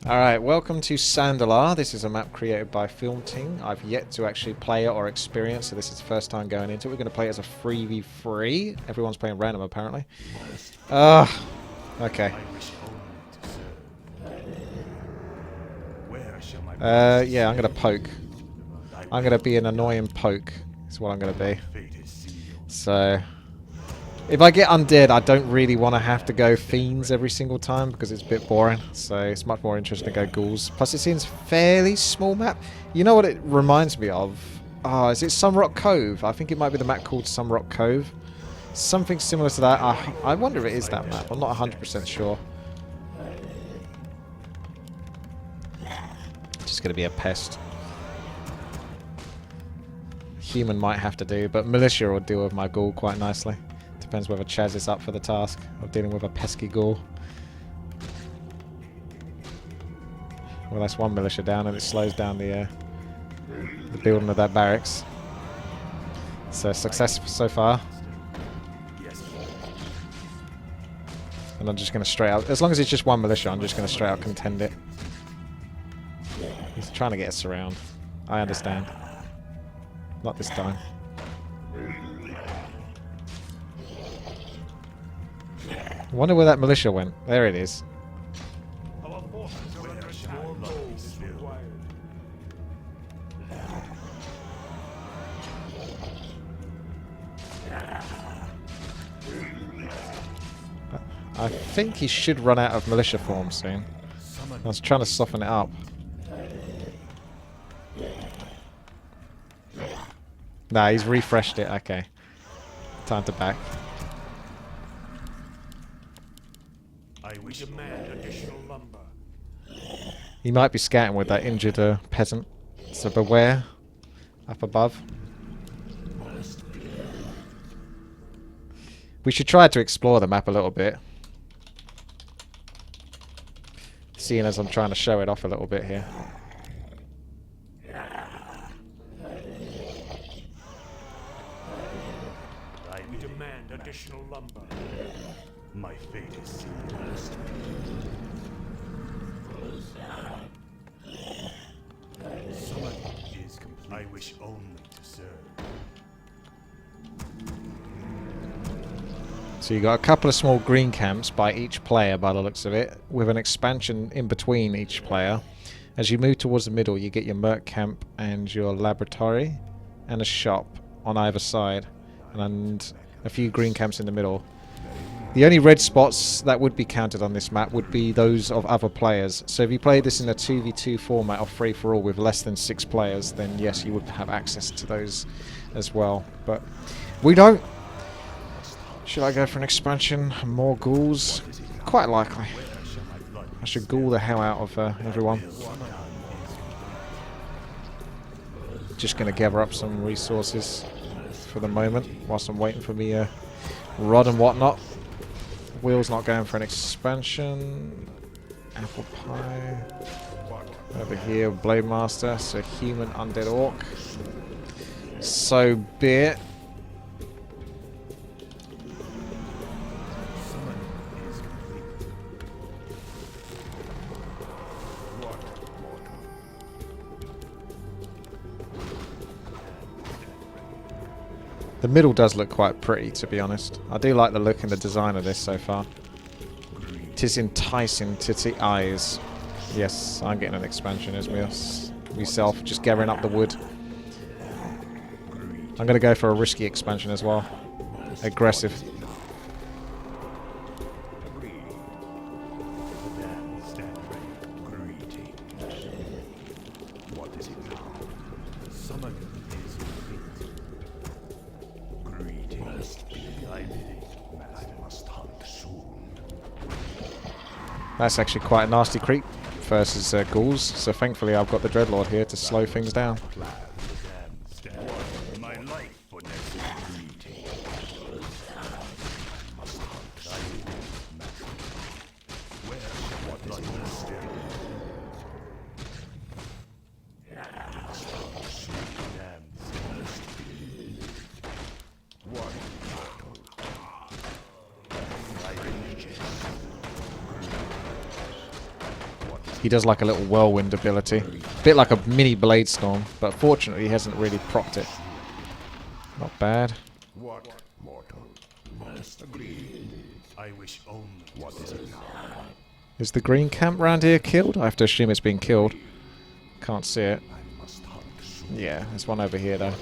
Alright, welcome to Zandalar. This is a map created by Film Team. I've yet to actually play it or experience, so this is the first time going into it. We're going to play it as a 3v3. Everyone's playing random, apparently. Okay. Yeah, I'm going to poke. I'm going to be an annoying poke. That's what I'm going to be. So, if I get undead, I don't really want to have to go fiends every single time because it's a bit boring. So it's much more interesting to go ghouls. Plus, it seems fairly small map. You know what it reminds me of? Oh, is it Sunrock Cove? I think it might be the map called Sunrock Cove. Something similar to that. I wonder if it is that map. I'm not 100% sure. Just going to be a pest. Human might have to do, but militia will deal with my ghoul quite nicely. Depends whether Chaz is up for the task of dealing with a pesky ghoul. Well, that's one militia down, and it slows down the building of that barracks. So success so far. And I'm just going to straight out, as long as it's just one militia, I'm just going to straight out contend it. He's trying to get us around. I understand. Not this time. I wonder where that militia went. There it is. I think he should run out of militia form soon. I was trying to soften it up. Nah, he's refreshed it. Okay. Time to back. We demand additional lumber. He might be scouting with that injured peasant, so beware. Up above. We should try to explore the map a little bit. Seeing as I'm trying to show it off a little bit here. We demand additional lumber. My fate is sealed. Summon is complete. I wish only to serve. So you got a couple of small green camps by each player by the looks of it, with an expansion in between each player. As you move towards the middle, you get your merc camp and your laboratory and a shop on either side, and a few green camps in the middle. The only red spots that would be counted on this map would be those of other players. So if you play this in a 2v2 format of free-for-all with less than 6 players, then yes, you would have access to those as well. But we don't. Should I go for an expansion? More ghouls? Quite likely. I should ghoul the hell out of everyone. Just going to gather up some resources for the moment whilst I'm waiting for me rod and whatnot. Wheel's not going for an expansion. Apple pie. Over here, Blade Master. So human undead orc. So be it. The middle does look quite pretty, to be honest. I do like the look and the design of this so far. Tis enticing to the eyes. Yes, I'm getting an expansion as myself, just gathering up the wood. I'm going to go for a risky expansion as well. Aggressive. That's actually quite a nasty creep versus ghouls, so thankfully I've got the Dreadlord here to slow things down. He does like a little whirlwind ability. A bit like a mini blade storm, but fortunately he hasn't really procced it. Not bad. What mortal must agree? I wish only. What is it now? Is the green camp round here killed? I have to assume it's been killed. Can't see it. I must hunt soon. Yeah, there's one over here though.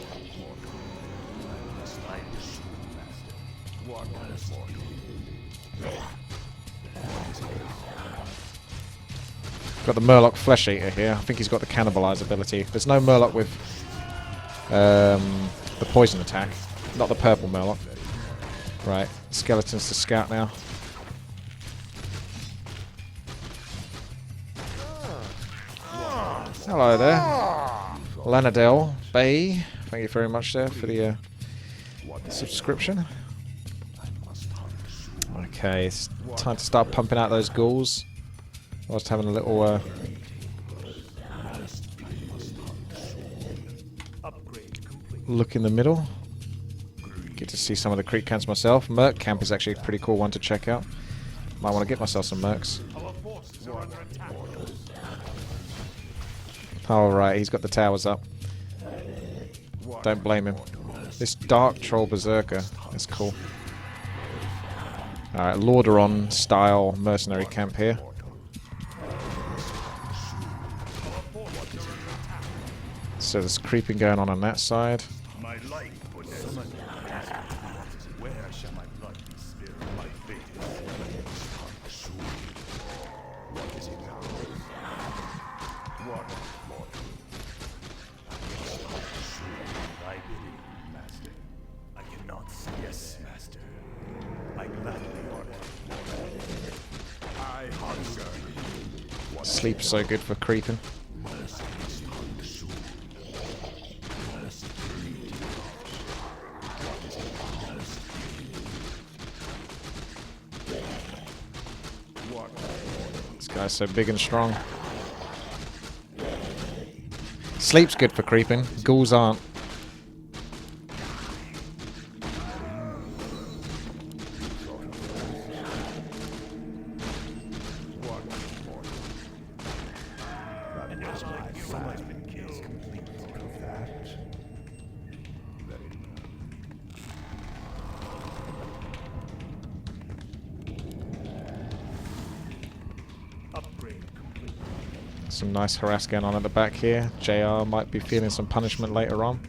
What is mortal? Got the Murloc Flesh Eater here. I think he's got the Cannibalize ability. There's no Murloc with the poison attack. Not the purple Murloc. Right, skeletons to scout now. Hello there. Lanadel Bay. Thank you very much there for the subscription. Okay, it's time to start pumping out those ghouls. I was having a little look in the middle. Get to see some of the creep camps myself. Merc camp is actually a pretty cool one to check out. Might want to get myself some mercs. Oh right, he's got the towers up. Don't blame him. This Dark Troll Berserker is cool. Alright, Lordaeron style mercenary camp here. So there's creeping going on that side. My life for this. Where shall my blood be spilled? My fate is what is it now? What mortal? I bidding, master. I cannot see. Yes, master. I gladly order. I hunger. Sleep's so good for creeping. This guy's so big and strong. Sleep's good for creeping. Ghouls aren't. Some nice harass going on at the back here. JR might be feeling some punishment later on.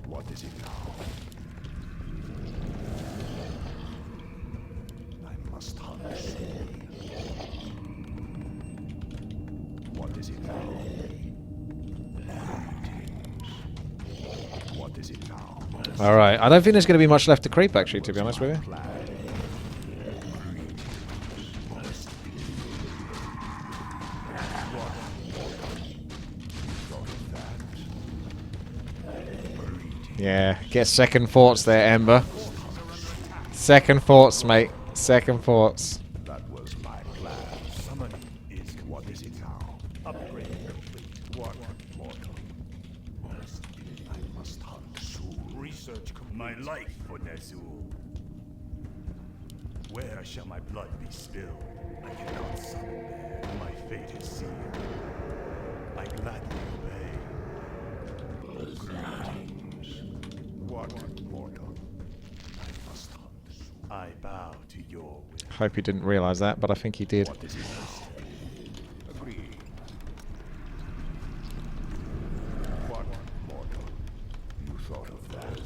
What is it now? I must hunt. What is it now? What is it now? Alright, I don't think there's going to be much left to creep actually, to be honest with you. Yeah, get second thoughts there, Ember. Second thoughts, mate. Second thoughts. That was my plan. Summoning is what is it now? Upgrade complete. What mortal? I must hunt soon. Research complete. My life for Nezul. Where shall my blood be spilled? I cannot summon there. My fate is sealed. I gladly obey. What mortal? I must hunt. I bow to your will. Hope he didn't realise that, but I think he did. What is it now? Agree. What mortal? You thought of that?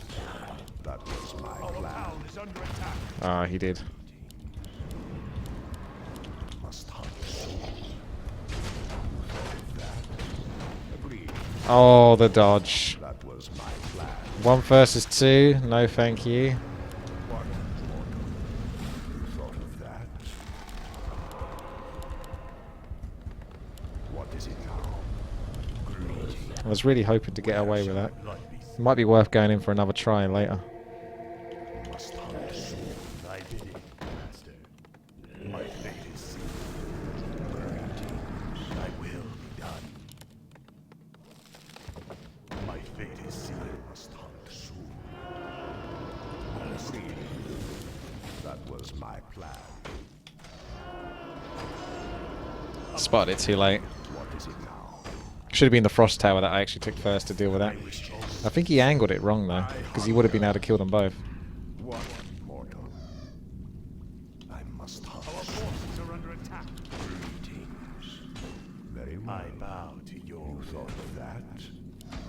That was my plan. Our town is under attack. Ah, he did. Must hunt soon. You thought of that? Agree. Oh, the dodge. That was my plan. 1 versus 2. No, thank you. What mortal? You thought of that? What is it now? Greetings. I was really hoping to get away with that. It might be worth going in for another try later. Must hunt soon. Thy bidding, master. My fate is sealed. Greetings. Thy will be done. My fate is sealed. Must hunt soon. was my plan. Spotted it too late. What is it now? Should have been the frost tower that I actually took first to deal with that. I think he angled it wrong though, because he would have been able to kill them both. What mortal? I must hunt. Our forces are under attack. Greetings. Very well. I bow to your You thought of that?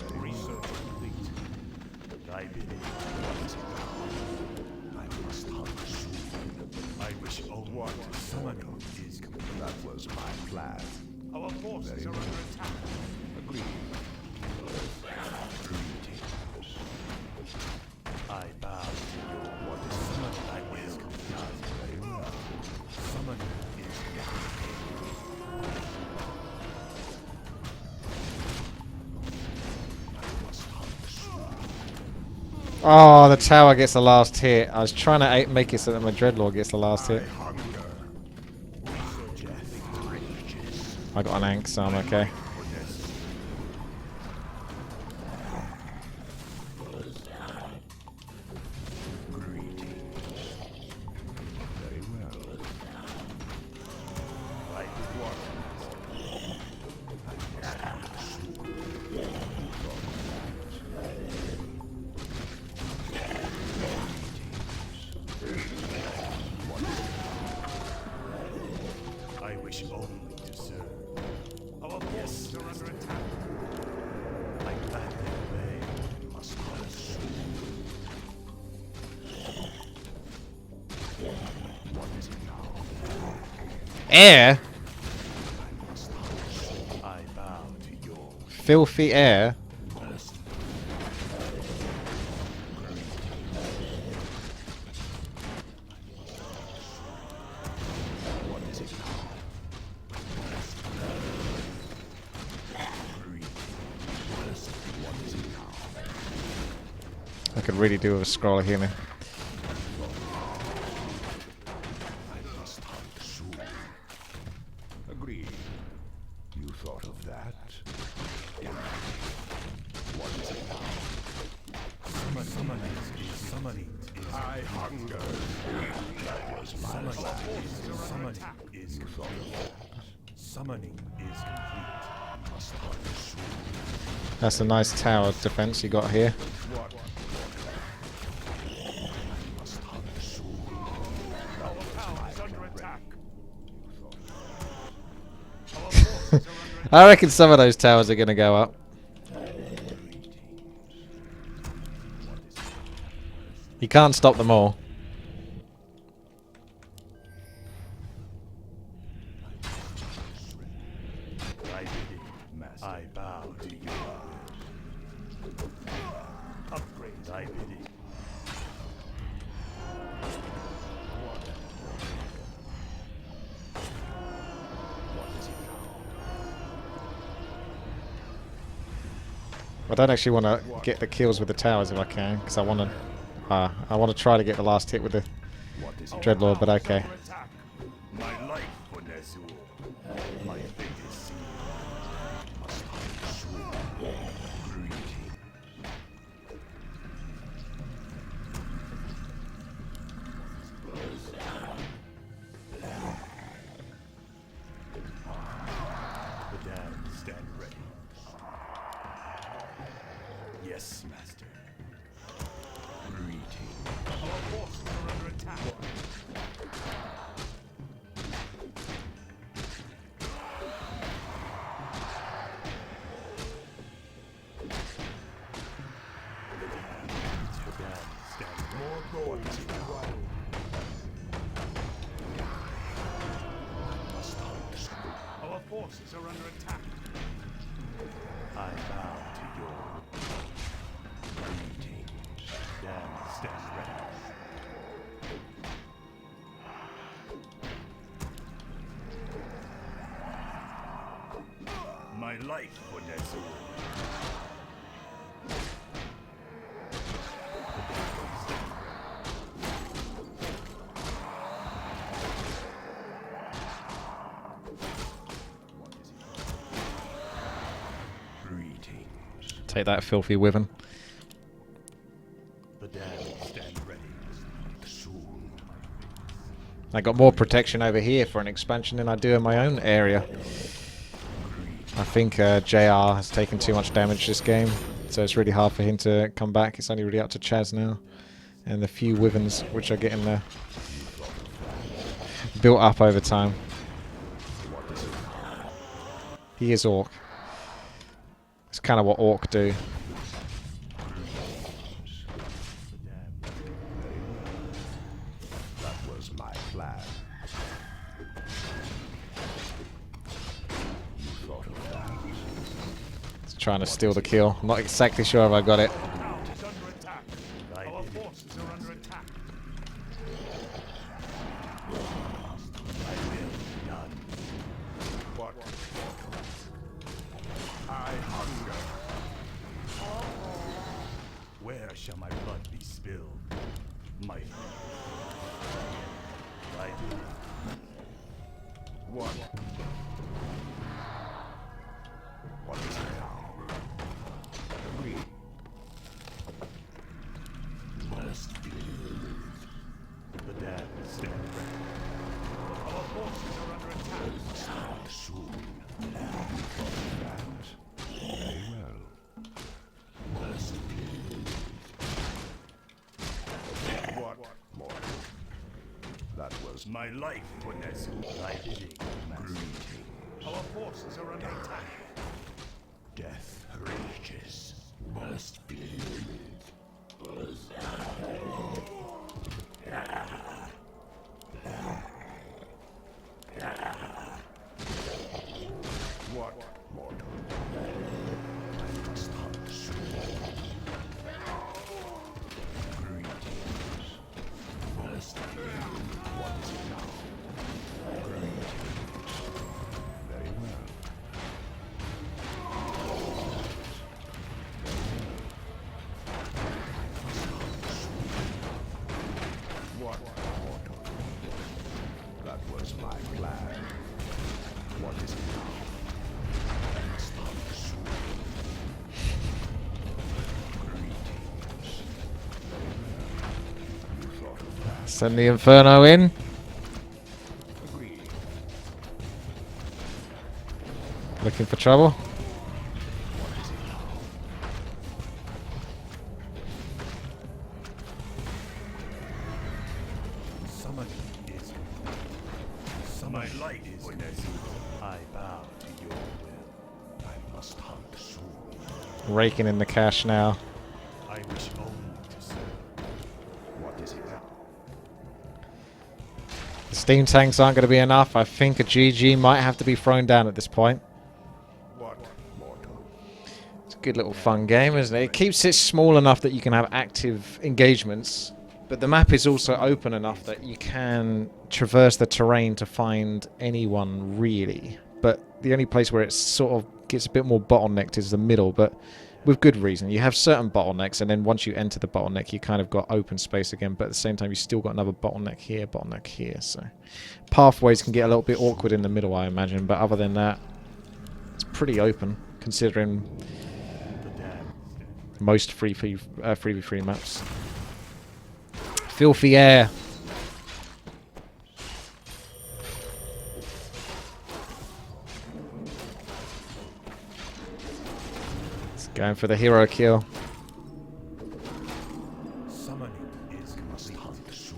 Very research complete. I believe. What is it now? I must hunt soon. I wish only What summoning is complete. That was my plan. Our forces are under attack. Agreed. Greetings. I bow to your what is summoning I will complete. Very well. Summoning is I must hunt soon. Oh, the tower gets the last hit. I was trying to make it so that my Dreadlord gets the last hit. Hunger. I got an Ankh, so I'm okay. Very well. I did Warcraft. I wish only to serve. Our forces are under attack. I gladly obey. Must hunt soon. What is it now? Air? I bow to your Filthy air? What is it now? What is it now? I could really do with a scroll of healing. I must hunt soon. Agreed. You thought of that? What is it now? summoning is I hunger. That was my plan. summoning is You thought of that? summoning is complete. Must hunt soon. That's a nice tower defense you got here. What? I must hunt soon. Our tower is under attack. I reckon some of those towers are going to go up. You can't stop them all. I bid it. I bow to your will. Upgrade. I bid it. I don't actually want to get the kills with the towers if I can, because I want to try to get the last hit with the What is it? Dreadlord, but okay. Under attack. My life for Nezul. My fate is sealed. Must hunt soon. Greetings. The damned stand ready. Yes, master. Greetings. Our forces are under attack. The damned stand ready. More gold. Must hunt soon. Our forces are under attack. I bow to your Greetings. damned stand ready. My life for Nezul. Greetings. Take that, filthy wyvern. The damned stand ready. Soon. I got more protection over here for an expansion than I do in my own area. I think JR has taken too much damage this game, so it's really hard for him to come back. It's only really up to Chaz now. And the few Wyverns which are getting built up over time. He is Orc. It's kind of what Orc do. That was my plan. It's trying to steal the kill. I'm not exactly sure if I got it. Is under attack. Our forces are under attack. What? I hunger. Where shall my blood be spilled? My I do. What? What is it now? Agree. Must be. The dead stand ready. Our forces are under attack. Start soon. Very well. Must be. What? More. That was My life, Bonesu. Thy bidding, Master. Our forces are under attack. death rages. Must be. What? Mortal. I must hunt soon. Greetings. Must be. What is it now? Greetings. Very well. What? Mortal. That was my plan. What is it now? I must hunt soon. Greetings. Very well. You thought of that. Send the Inferno in. Agreed. Looking for trouble. What is it now? Summoning is my light is Bonesu. I bow to your will. I must hunt soon. Raking in the cash now. I wish only to serve. What is it now? The steam tanks aren't going to be enough. I think a GG might have to be thrown down at this point. What? Mortal. It's a good little fun game, isn't it? It keeps it small enough that you can have active engagements, but the map is also open enough that you can traverse the terrain to find anyone, really. But the only place where it sort of gets a bit more bottlenecked is the middle, but with good reason. You have certain bottlenecks, and then once you enter the bottleneck, you kind of got open space again, but at the same time, you still got another bottleneck here, so pathways can get a little bit awkward in the middle, I imagine, but other than that, it's pretty open, considering most 3v3 maps. Filthy air. It's going for the hero kill. Summoning is Must hunt soon.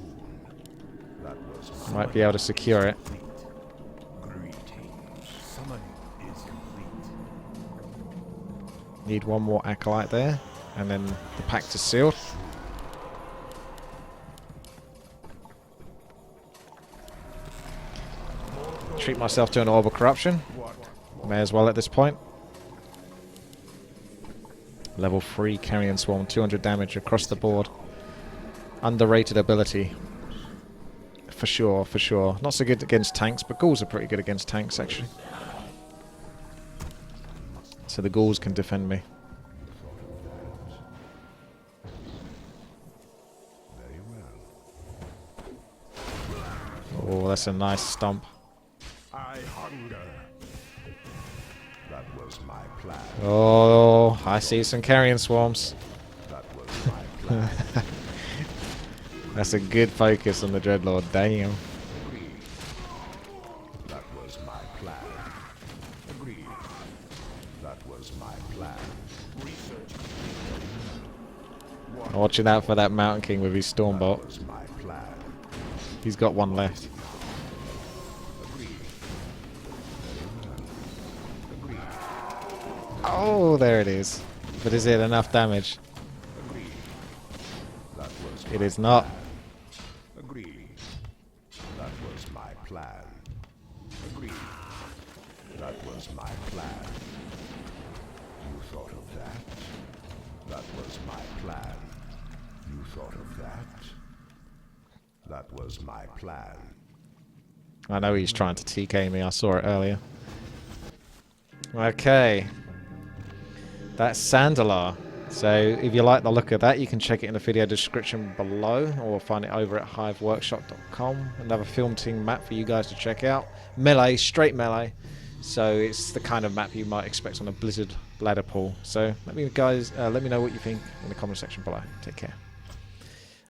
That was Might be able to secure it. greetings. Summoning is complete. Need one more acolyte there, and then the pact is sealed. Treat myself to an orb of corruption. What? May as well at this point. Level 3 Carrion Swarm, 200 damage across the board. Underrated ability. For sure, for sure. Not so good against tanks, but ghouls are pretty good against tanks, actually. So the ghouls can defend me. Very well. Oh, that's a nice stomp. I hunger. That was my plan. Oh, I see some Carrion Swarms. That was my plan. That's a good focus on the Dreadlord, damn. Watching out for that Mountain King with his That Stormbolt. was my plan. He's got one left. Agreed. Agreed. Oh, there it is. But is it enough damage? Agreed. That was It my is not. plan. Agreed. That was my plan. Agreed. That was my plan. You thought of that? That was my plan. You thought of that? That was my plan. I know he's trying to TK me. I saw it earlier. Okay. That's Zandalar. So if you like the look of that, you can check it in the video description below, or find it over at hiveworkshop.com. Another film team map for you guys to check out. Melee, straight melee. So it's the kind of map you might expect on a Blizzard ladder pool. So let me know what you think in the comment section below. Take care.